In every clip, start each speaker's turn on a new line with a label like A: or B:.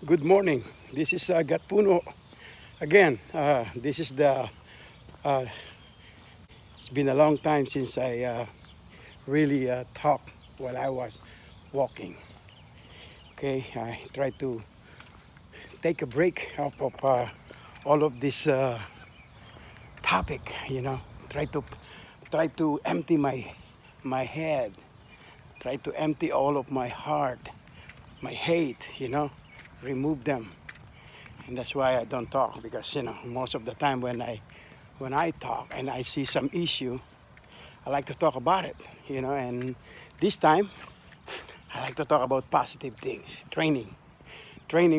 A: Good morning. This is Gatpuno again. This is the. Uh, it's been a long time since I really talked while I was walking. Okay, I try to take a break out of all of this topic. Try to empty my head. Try to empty all of my heart, my hate. Remove them. And that's why I don't talk because most of the time when I talk and I see some issue, I like to talk about it. And this time I like to talk about positive things, training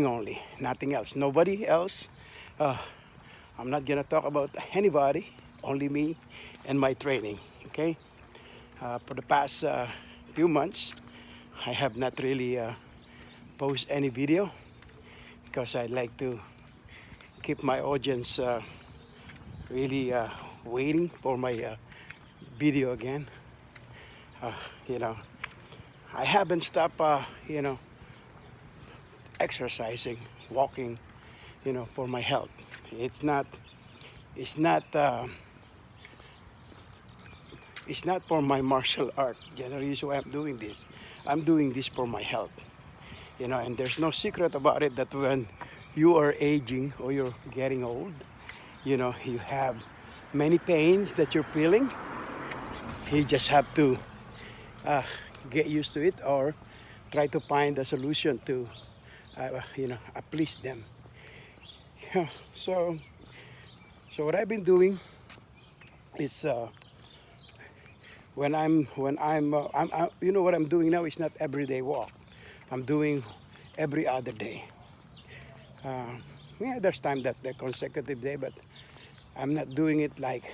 A: only, nothing else, nobody else. Uh, I'm not gonna talk about anybody, only me and my training. Okay. For the past few months, I have not really post any video because I like to keep my audience really waiting for my video again. Uh, you know, I haven't stopped, exercising, walking, for my health. It's not, it's not, uh, it's not for my martial art. The reason why I'm doing this for my health. And there's no secret about it that when you are aging or you're getting old, you have many pains that you're feeling. You just have to uh, get used to it or try to find a solution to, please them. Yeah, so what I've been doing is what I'm doing now is not everyday walk. I'm doing every other day. Uh, yeah, there's time that the consecutive day, but I'm not doing it like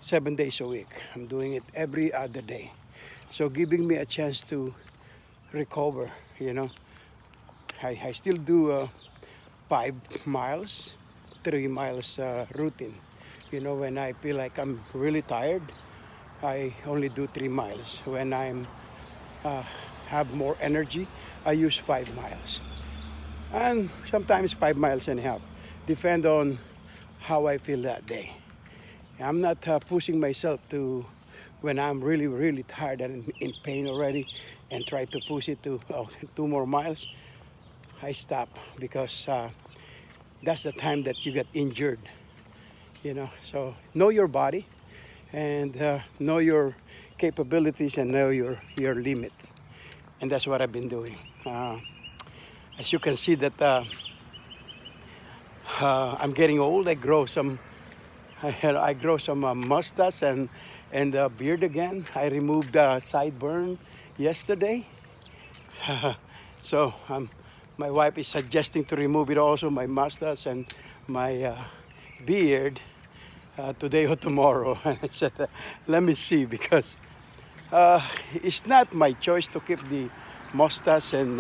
A: 7 days a week. I'm doing it every other day. So giving me a chance to recover. I still do 5 miles, 3 miles routine. When I feel like I'm really tired, I only do 3 miles. When I'm uh, have more energy, I use 5 miles, and sometimes 5 miles and a half, depend on how I feel that day. I'm not pushing myself to when I'm really really tired and in pain already, and try to push it to 2 more miles. I stop because that's the time that you get injured. So know your body and know your capabilities and know your limits. And that's what I've been doing. As you can see that I'm getting old. I grow some mustache and beard again. I removed sideburn yesterday. So my wife is suggesting to remove it also, my mustache and my beard, today or tomorrow. And I said, let me see, because uh, it's not my choice to keep the mustache and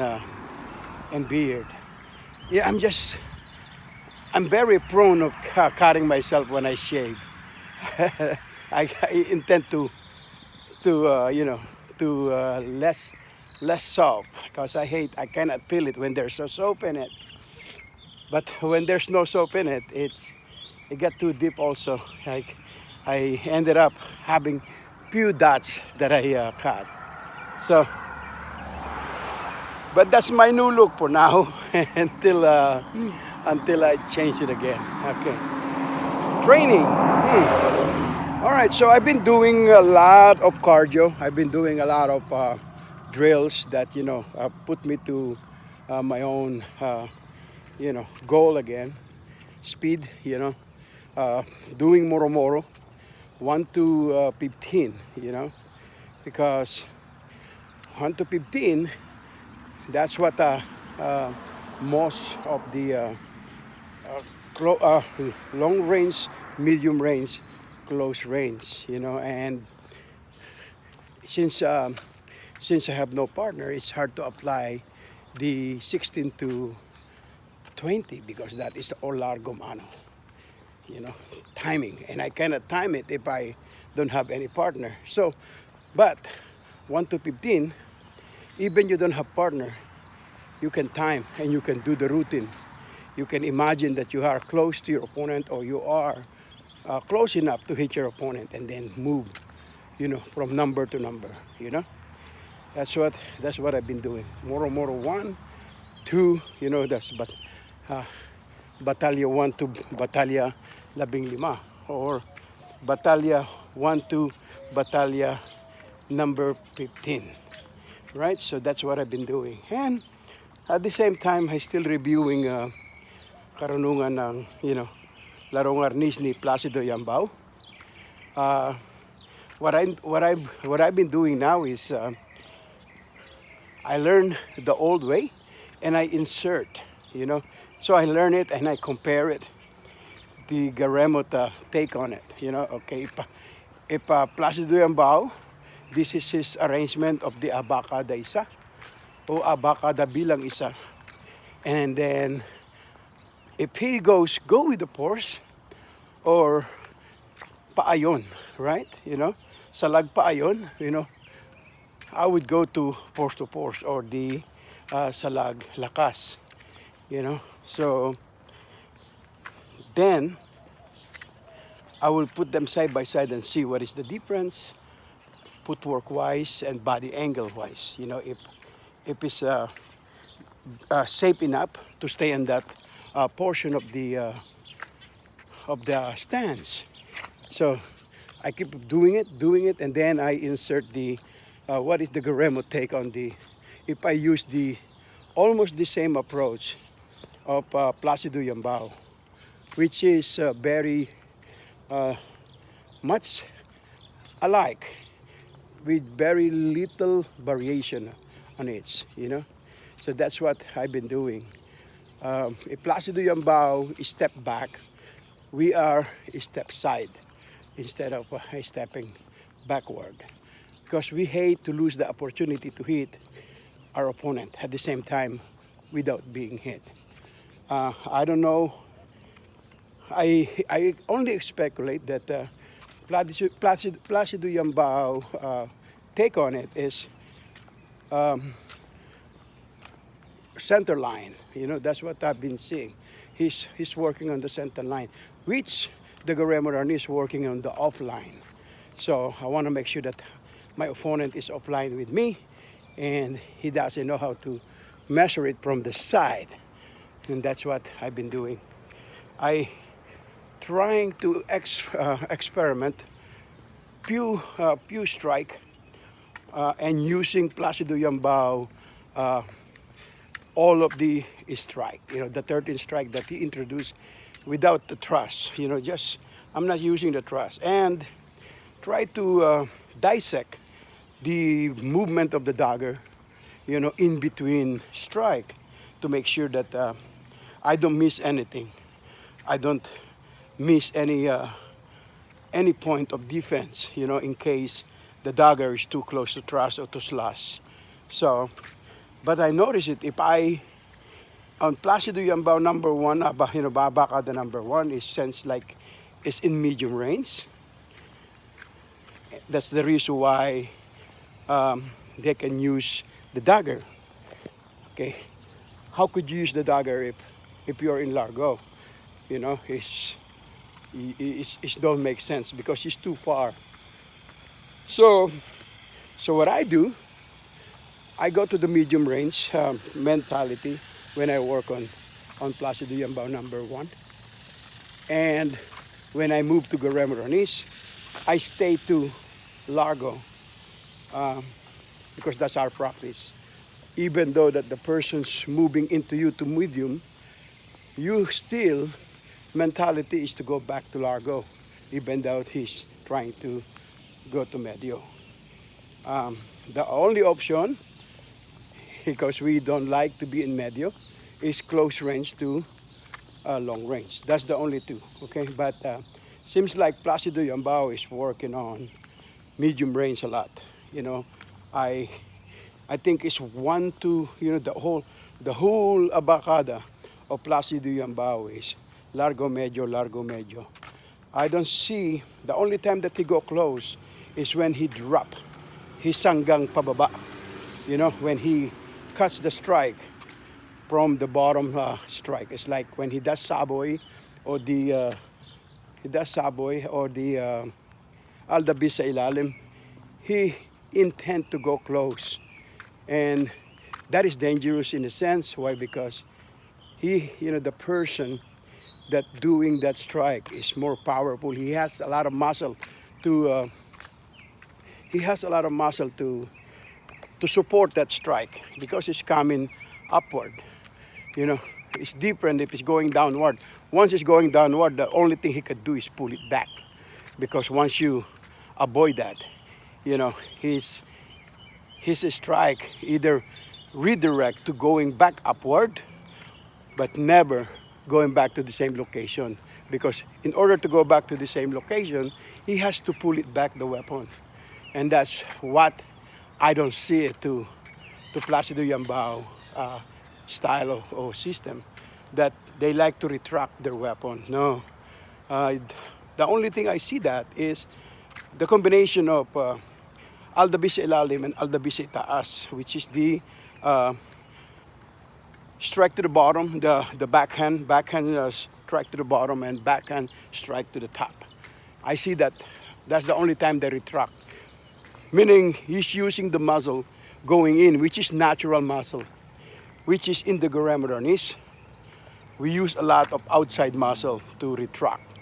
A: beard. Yeah, I'm very prone of cutting myself when I shave. I intend to less soap because I cannot feel it when there's no soap in it. But when there's no soap in it, it got too deep also. Like I ended up having few dots that I cut. So, but that's my new look for now until I change it again. Okay, training. All right, so I've been doing a lot of cardio. I've been doing a lot of drills that put me to my own goal again. Speed, uh, doing moro moro, 1 to 15, because 1 to 15, that's what uh, most of the long range, medium range, close range, and since since I have no partner, it's hard to apply the 16 to 20 because that is all largo mano, you know, timing, and I cannot time it if I don't have any partner. But 1 to 15, even you don't have partner, you can time and you can do the routine. You can imagine that you are close to your opponent, or you are close enough to hit your opponent, and then move, from number to number. That's what I've been doing. Moro Moro 1, 2, that's uh, Batalya 1 to Batalya 15, or Batalya 1 to Batalya number 15. Right? So that's what I've been doing. And at the same time, I still reviewing karunungan ng, larong arnis ni Placido Yambao. What I've been doing now is I learn the old way and I insert, So I learn it and I compare it, the Garemot take on it, Okay, if Placido Yambao, this is his arrangement of the Abacada isa, o Abacada bilang isa. And then, if he go with the pores, or paayon, right? Salag paayon, I would go to pores, or the salag lakas, So then I will put them side by side and see what is the difference, footwork wise and body angle wise. If it's safe enough to stay in that portion of the stance. So I keep doing it, and then I insert the what is the Garemo take on the. If I use the almost the same approach of Placido Yambao, which is very much alike, with very little variation on it, So that's what I've been doing. If Placido Yambao is step back, we are a step side instead of stepping backward. Because we hate to lose the opportunity to hit our opponent at the same time without being hit. I don't know. I only speculate that Placido Yambao take on it is center line. That's what I've been seeing. He's working on the center line, which the Garemo is working on the offline. So I want to make sure that my opponent is offline with me, and he doesn't know how to measure it from the side. And that's what I've been doing. I trying to experiment pew strike and using Placido Yambao all of the strike, the 13 strike that he introduced without the thrust, I'm not using the thrust, and try to dissect the movement of the dagger, in between strike, to make sure that I don't miss anything. I don't miss any point of defense, in case the dagger is too close to thrust or to slash. So, but I notice it, if I, on Placido Yambao number 1, Babaka the number 1 is sense like it's in medium range. That's the reason why they can use the dagger. Okay, how could you use the dagger if you're in Largo? It don't make sense because it's too far. So what I do, I go to the medium range mentality when I work on Placido Yambao number 1. And when I move to Garemo Ranis, I stay to Largo because that's our practice. Even though that the person's moving into you to medium, you still, mentality is to go back to Largo, even though he's trying to go to Medio. The only option, because we don't like to be in Medio, is close range to long range. That's the only two, okay? But seems like Placido Yambao is working on medium range a lot. I think it's 1 to, the whole abacada of Placido Yambao is largo medio. I don't see, the only time that he go close is when he drop his sanggang pababa. When he cuts the strike from the bottom strike. It's like when he does Saboy or the Aldabi sa ilalim, he intend to go close. And that is dangerous in a sense. Why? Because the person that doing that strike is more powerful. He has a lot of muscle to support that strike because it's coming upward. You know, it's different if it's going downward. Once it's going downward, the only thing he could do is pull it back, because once you avoid that, his strike either redirect to going back upward, but never going back to the same location. Because in order to go back to the same location, he has to pull it back, the weapon. And that's what I don't see it to Placido Yambao style or system, that they like to retract their weapon. No. The only thing I see that is the combination of Aldabi sa ilalim and Aldabi sa itaas, which is the strike to the bottom, the backhand strike to the bottom, and backhand strike to the top. I see that that's the only time they retract. Meaning he's using the muscle going in, which is natural muscle, which is in the Guerrero-Arnis. We use a lot of outside muscle to retract.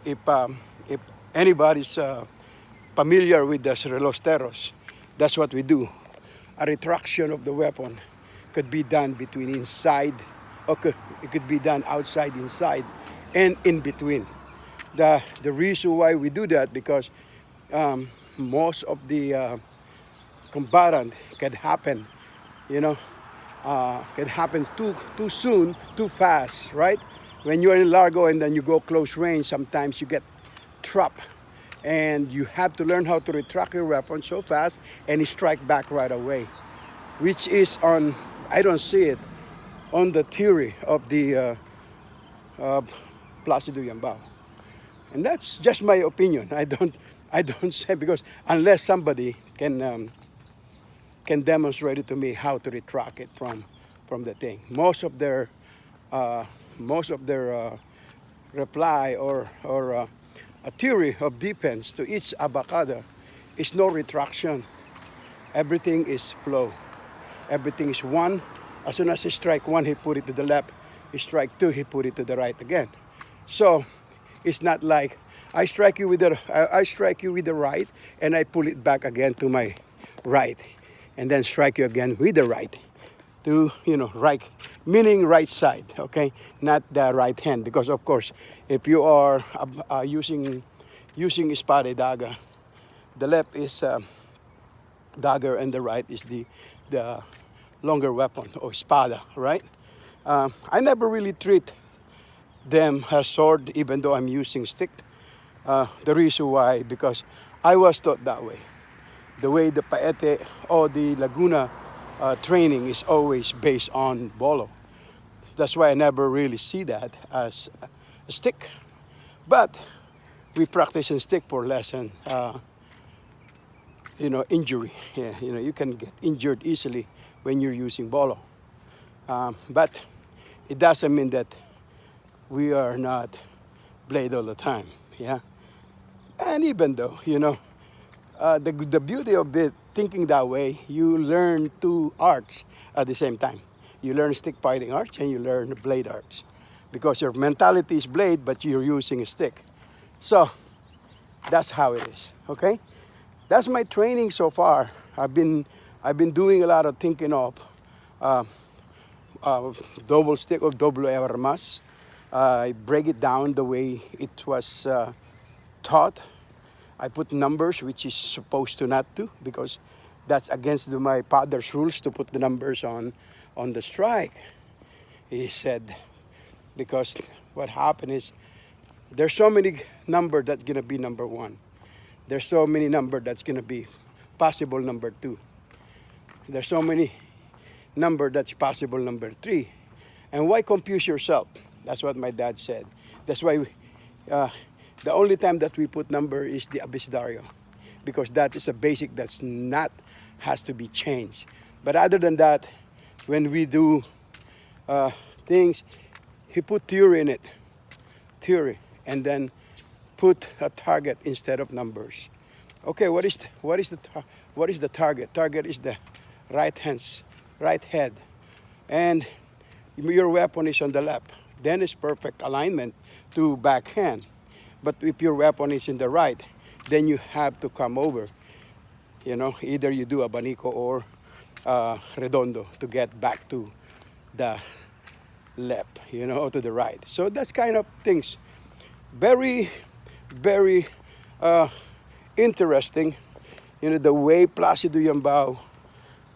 A: If anybody's familiar with the relosteros, that's what we do. A retraction of the weapon could be done between inside, it could be done outside, inside, and in between. The reason why we do that, because most of the combatant can happen, can happen too soon, too fast, right? When you're in Largo and then you go close range, sometimes you get trapped, and you have to learn how to retract your weapon so fast and strike back right away, which is I don't see it on the theory of the Placido Yambao. And that's just my opinion. I don't say, because unless somebody can demonstrate it to me how to retract it from the thing. Most of their reply or a theory of defense to each abacada is no retraction. Everything is flow. Everything is one. As soon as he strike one, he put it to the left. He strike two, he put it to the right again. So it's not like I strike you with the right and I pull it back again to my right, and then strike you again with the right to right, meaning right side, okay, not the right hand, because of course if you are using espada daga, the left is dagger and the right is the longer weapon or espada, right? I never really treat them as sword, even though I'm using stick. The reason why, because I was taught that way. The way the Paete or the Laguna training is always based on bolo. That's why I never really see that as a stick. But we practice in stick for lesson, injury. Yeah, you can get injured easily when you're using bolo. But it doesn't mean that we are not blade all the time. Yeah. And even though, the beauty of it, thinking that way, you learn two arts at the same time. You learn stick fighting arts and you learn blade arts, because your mentality is blade, but you're using a stick. So that's how it is. Okay, that's my training so far. I've been doing a lot of thinking of double stick or double armas. I break it down the way it was taught. I put numbers, which is supposed to not to, because that's against my father's rules to put the numbers on the strike. He said, because what happened is there's so many number that's gonna be number one. There's so many number that's gonna be possible number two. There's so many number that's possible number three. And why confuse yourself? That's what my dad said. That's why the only time that we put number is the abecedario, because that is a basic that's not has to be changed. But other than that, when we do uh, things. He put theory in it, theory, and then put a target instead of numbers. Okay, what is the target? Target is the right head, and your weapon is on the left. Then it's perfect alignment to backhand. But if your weapon is in the right, then you have to come over. You know, either you do abanico or redondo to get back to the left, you know, or to the right. So that's kind of things. Very, very interesting. You know, the way Placido Yambao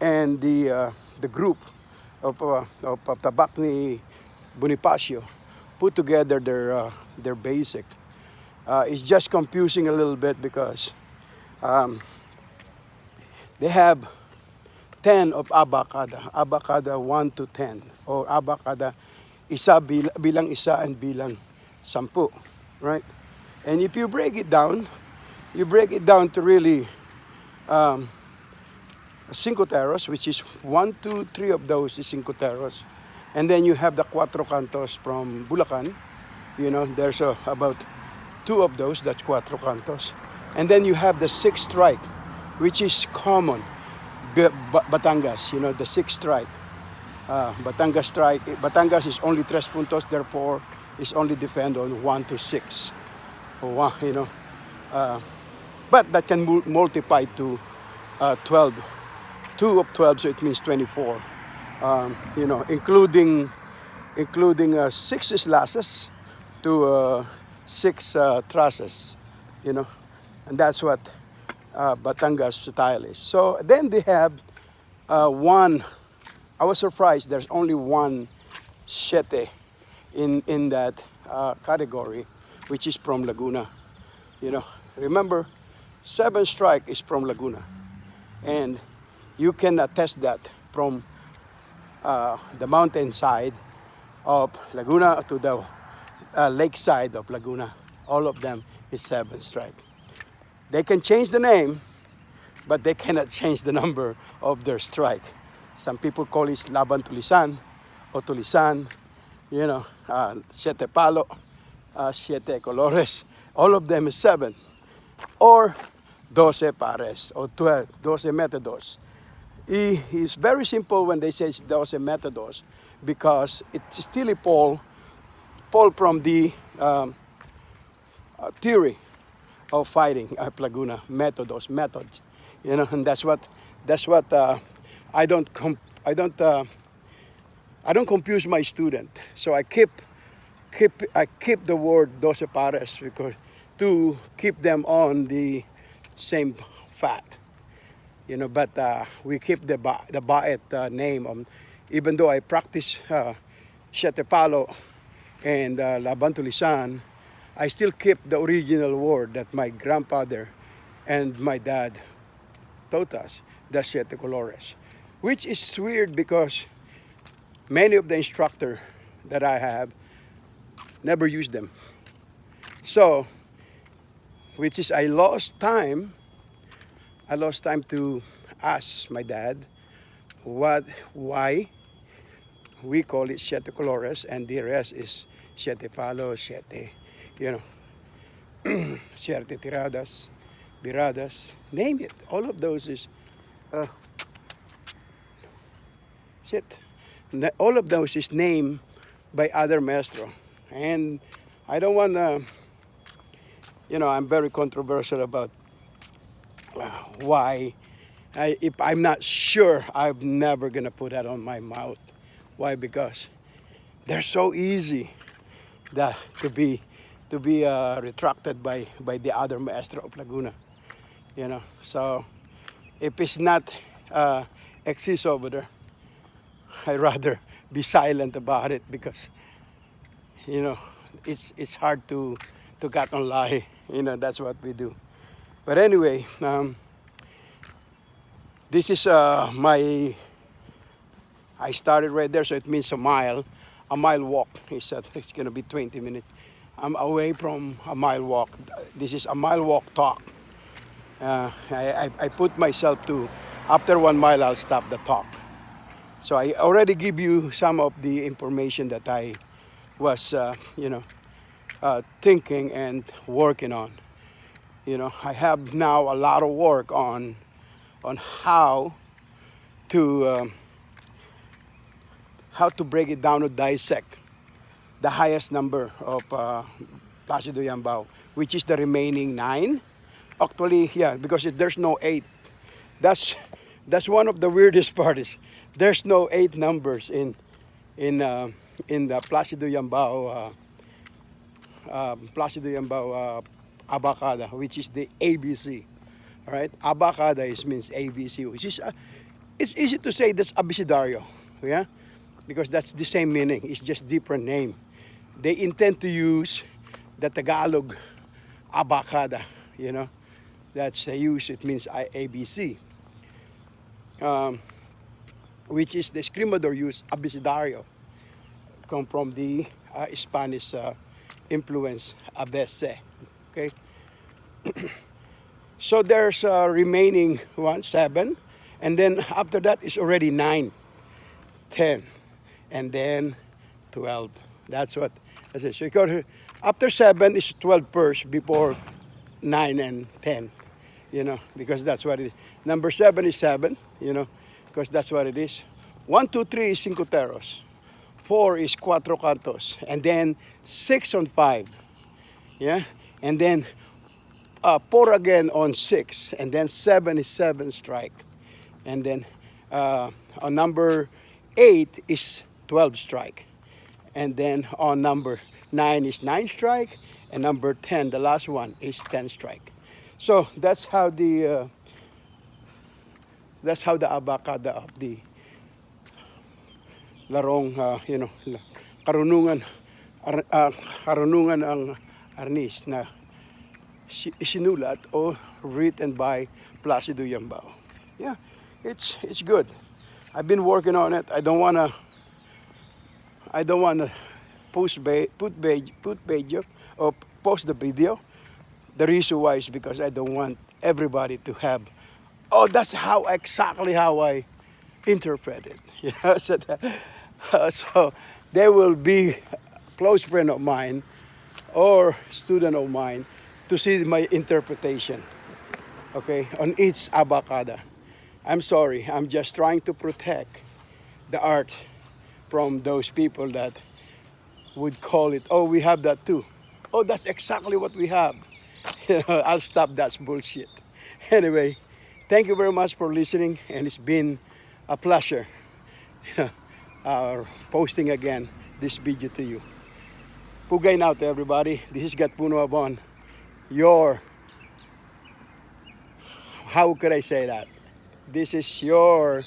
A: and the group of Tabacni Bonifacio put together their basic. It's just confusing a little bit because they have 10 of abacada, abacada 1 to 10, or abacada isa bilang isa and bilang 10, right? And if you break it down to really cinco terros, which is 1, 2, 3 of those is cinco terros. And then you have the cuatro cantos from Bulacan. You know, there's about 2 of those, that's cuatro cantos. And then you have the 6th strike, which is common, Batangas, you know, the 6th strike. Batangas strike, Batangas is only 3 puntos, therefore is only defend on 1 to 6. Or 1, you know, but that can multiply to 12. 2 of 12, so it means 24. You know, including 6 slashes to 6 trusses, you know, and that's what Batangas style is. So then they have one. I was surprised. There's only one siete in that category, which is from Laguna. You know, remember, 7 strike is from Laguna, and you can attest that from the mountainside of Laguna to the lakeside of Laguna. All of them is 7 strike. They can change the name, but they cannot change the number of their strike. Some people call it Laban Tulisan or Tulisan, you know, Siete Palo, Siete Colores. All of them is 7. Or 12 pares or 12 metodos. It's very simple when they say 12 metodos because it's still a pull from the theory of fighting Laguna, methods, you know, and that's what I don't confuse my student. So I keep the word 12 pares because to keep them on the same fat, you know. But we keep the Baet name even though I practice Siete Palo and Laban Tulisan, I still keep the original word that my grandfather and my dad taught us, the Siete Colores, which is weird because many of the instructors that I have never used them. So, which is I lost time to ask my dad why we call it Siete Colores and the rest is Siete Palo, Siete, you know, Siete Tiradas, Viradas, name it. All of those is all of those is named by other maestro. And I don't want to, you know, I'm very controversial about why. If I'm not sure, I'm never going to put that on my mouth. Why? Because they're so easy to be retracted by the other maestro of Laguna. You know, so if it's not exists over there, I'd rather be silent about it because, you know, it's hard to cut on lie. You know, that's what we do. But anyway, this is I started right there, so it means a mile walk. He said it's going to be 20 minutes. I'm away from a mile walk. This is a mile walk talk. I put myself to, after 1 mile, I'll stop the talk. So I already give you some of the information that I was, thinking and working on. I have now a lot of work on to um, how to break it down to dissect the highest number of Placido Yambao, which is the remaining 9. Actually, yeah, because there's no 8. That's that's one of the weirdest parts. There's no 8 numbers in uh, in the Placido Yambao Abacada, which is the ABC. All right, Abacada means ABC, which is it's easy to say that's abecedario, yeah, because that's the same meaning. It's just different name. They intend to use the Tagalog Abacada, that's used. It means ABC, um, which is the escrimador use abecedario, come from the Spanish influence abece. Okay, so there's remaining 7, and then after that is already 9, 10, and then 12. That's what I said. So you got after 7 is 12 first before 9 and 10, because that's what it is. Number 7 is 7, because that's what it is. 1, 2, 3 is cinco teros. 4 is cuatro cantos, and then 6 on 5, yeah, and then 4 again on 6, and then 7 is 7 strike, and then on number 8 is 12 strike, and then on number 9 is 9 strike, and number 10, the last one, is 10 strike. So that's how the abacada of the larong, karunungan, karunungan ang Arnis na isinulat or written by Placido Yambao. Yeah, it's good. I've been working on it. I don't wanna post video or post the video. The reason why is because I don't want everybody to have, oh, that's exactly how I interpret it. So there will be close friend of mine or student of mine to see my interpretation, okay, on each abacada. I'm sorry, I'm just trying to protect the art from those people that would call it, oh, we have that too. Oh, that's exactly what we have. I'll stop that bullshit. Anyway, thank you very much for listening, and it's been a pleasure posting again this video to you. Pugay now to everybody. This is Gat Puno Abon. How could I say that? This is your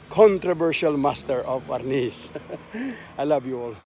A: controversial master of Arnis. I love you all.